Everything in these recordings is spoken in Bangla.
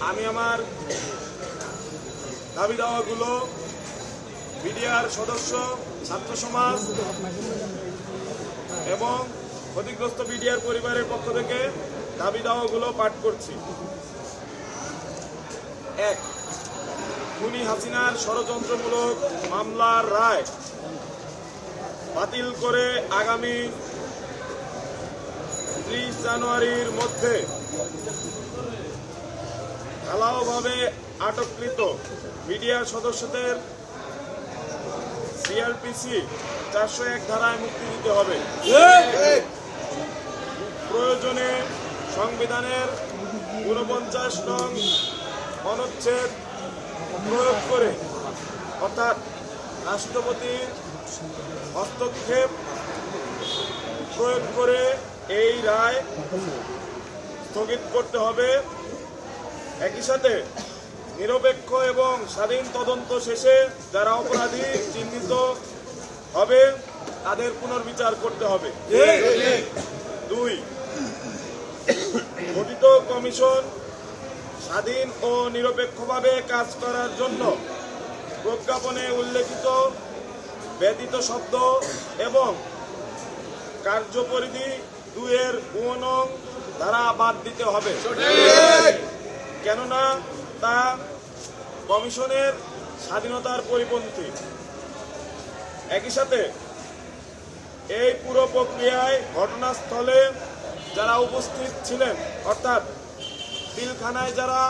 আমি আমার দাবি দাওয়াগুলো বিডিআর সদস্য, ছাত্র সমাজ এবং ক্ষতিগ্রস্ত বিডিআর পরিবারের পক্ষ থেকে দাবি দাওয়াগুলো পাঠ করছি। ১. খুনি হাসিনার ষড়যন্ত্রমূলক মামলার রায় বাতিল করে আগামী ৩০ জানুয়ারির মধ্যে ঢালাওভাবে আটককৃত বিডিআর সদস্যদের সিআরপিসি ৪০১ ধারায় মুক্তি দিতে হবে। প্রয়োজনে সংবিধানের ৪৯ নং অনুচ্ছেদ প্রয়োগ করে অর্থাৎ রাষ্ট্রপতির হস্তক্ষেপ প্রয়োগ করে এই রায় স্থগিত করতে হবে। একই সাথে নিরপেক্ষ এবং স্বাধীন তদন্ত শেষে যারা অপরাধী চিহ্নিত হবে তাদের পুনর্বিচার করতে হবে। ২. গঠিত কমিশন স্বাধীন ও নিরপেক্ষভাবে কাজ করার জন্য প্রজ্ঞাপনে উল্লেখিত ব্যতীত শব্দ এবং কার্যপরিধি ২-এর ৫ নং ধারা বাদ দিতে হবে, কেননা তা কমিশনের স্বাধীনতার পরিপন্থী। একই সাথে এই পুরো প্রক্রিয়ায় ঘটনাস্থলে যারা উপস্থিত ছিলেন অর্থাৎ পিলখানায় যারা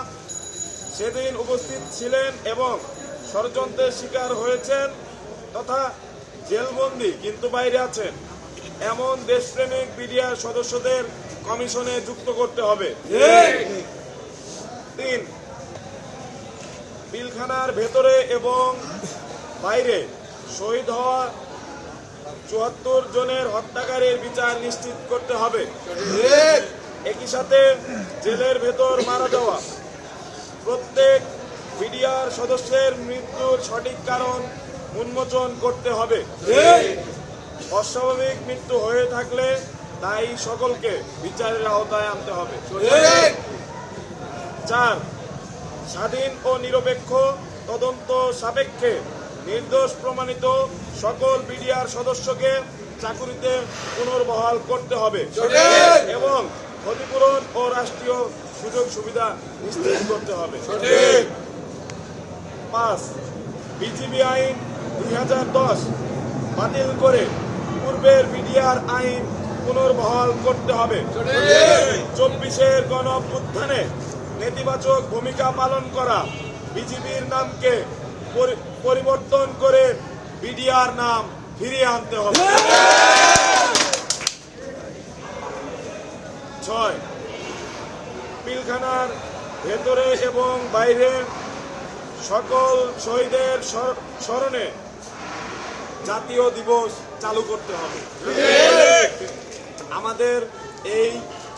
সেদিন উপস্থিত ছিলেন এবং ষড়যন্ত্রের শিকার হয়েছেন তথা জেলবন্দি কিন্তু বাইরে আছেন এমন দেশপ্রেমিক বিডিআর সদস্যদের কমিশনে যুক্ত করতে হবে। ৩. পিলখানার ভেতরে এবং বাইরে শহীদ হওয়া ৭৪ জনের হত্যাকারীর বিচার নিশ্চিত করতে হবে। একই সাথে জেলের ভেতর মারা যাওয়া প্রত্যেক বিডিআর সদস্যের মৃত্যুর সঠিক কারণ উন্মোচন করতে হবে। অস্বাভাবিক মৃত্যু হয়ে থাকলে তাই সকলকে বিচারের আওতায় আনতে হবে। ৪. স্বাধীন ও নিরপেক্ষ তদন্ত সাপেক্ষে নির্দোষ প্রমাণিত সকল বিডিআর সদস্যকে চাকুরিতে পুনর্বহাল করতে হবে এবং ক্ষতিপূরণ ও রাষ্ট্রীয় সুযোগ সুবিধা নিশ্চিত করতে হবে। ৫. বিজিবি আইন ২০১০ বাতিল করে পূর্বের বিডিআর আইন পুনর্বহাল করতে হবে। ২৪-এর গণ অভ্যুত্থানে নেতিবাচক ভূমিকা পালন করা বিজিবির নামকে পরিবর্তন করে বিডিআর নাম ফিরিয়ে আনতে হবে। ৬. পিলখানার ভেতরে এবং বাইরে সকল শহীদের স্মরণে জাতীয় দিবস চালু করতে হবে। আমাদের এই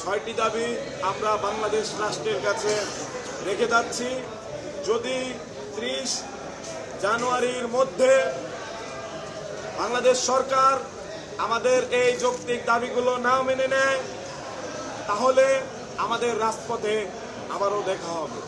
৬টি দাবি আমরা বাংলাদেশ রাষ্ট্রের কাছে রেখে যাচ্ছি। যদি ৩০ জানুয়ারির মধ্যে বাংলাদেশ সরকার আমাদের এই যৌক্তিক দাবিগুলো না মেনে নেয় তাহলে আমাদের রাজপথে আবারও দেখা হবে।